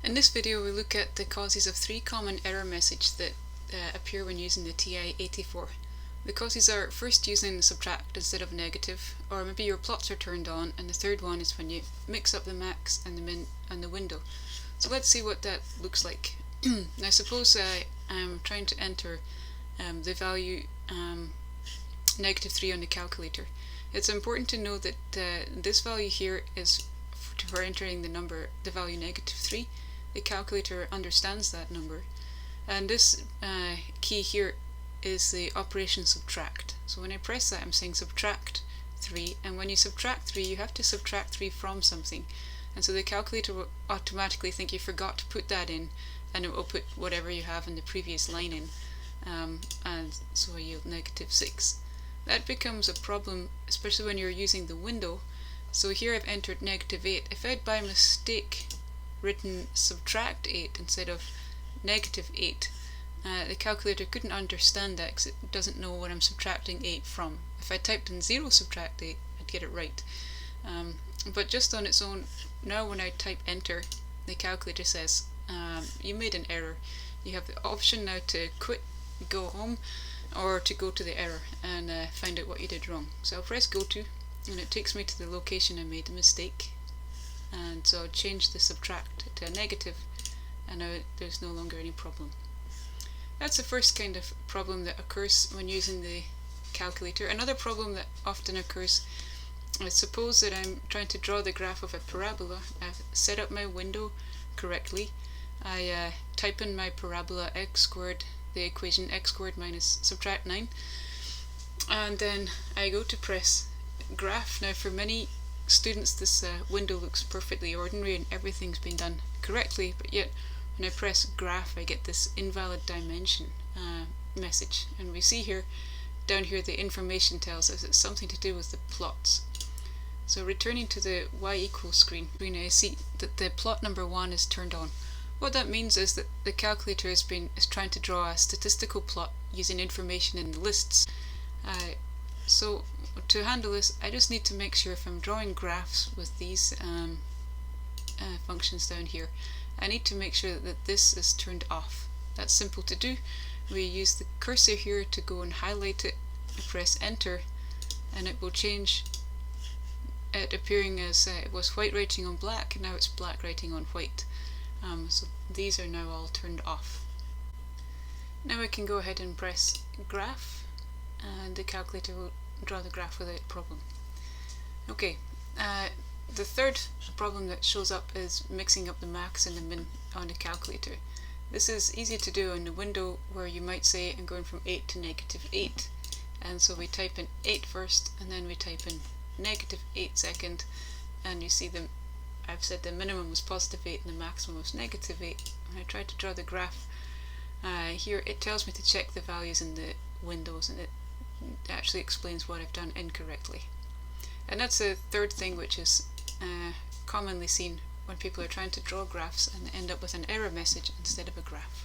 In this video we look at the causes of three common error messages that appear when using the TI84. The causes are first using subtract instead of negative, or maybe your plots are turned on, and the third one is when you mix up the max and the min and the window. So let's see what that looks like. Now suppose I'm trying to enter the value -3 on the calculator. It's important to know that this value here is for entering the value -3. The calculator understands that number, and this key here is the operation subtract. So when I press that, I'm saying subtract 3, and when you subtract 3 you have to subtract 3 from something, and so the calculator will automatically think you forgot to put that in, and it will put whatever you have in the previous line in, and so I yield -6. That becomes a problem, especially when you're using the window. So here I've entered -8. If I'd by mistake written subtract 8 instead of -8, the calculator couldn't understand that because it doesn't know what I'm subtracting 8 from. If I typed in 0 subtract 8, I'd get it right. But just on its own, now when I type enter, the calculator says you made an error. You have the option now to quit, go home, or to go to the error and find out what you did wrong. So I'll press go to, and it takes me to the location I made the mistake, and so I'll change the subtract to a negative, and now there's no longer any problem. That's the first kind of problem that occurs when using the calculator. Another problem that often occurs is, suppose that I'm trying to draw the graph of a parabola. I've set up my window correctly. I type in my parabola x squared, the equation x squared minus subtract 9, and then I go to press graph. Now for many students this window looks perfectly ordinary and everything's been done correctly, but yet when I press graph I get this invalid dimension message, and we see here down here the information tells us it's something to do with the plots. So returning to the y equals screen, I see that the plot number 1 is turned on. What that means is that the calculator is trying to draw a statistical plot using information in the lists. So to handle this, I just need to make sure if I'm drawing graphs with these functions down here, I need to make sure that this is turned off. That's simple to do. We use the cursor here to go and highlight it, press enter, and it will change it appearing as it was white writing on black, and now it's black writing on white. So these are now all turned off. Now I can go ahead and press graph, and the calculator will draw the graph without problem. Okay, the third problem that shows up is mixing up the max and the min on the calculator. This is easy to do on the window, where you might say I'm going from 8 to -8, and so we type in 8 first, and then we type in -8 second, and you see I've said the minimum was +8 and the maximum was -8. When I try to draw the graph here, it tells me to check the values in the windows, and it actually explains what I've done incorrectly. And that's the third thing which is commonly seen when people are trying to draw graphs and end up with an error message instead of a graph.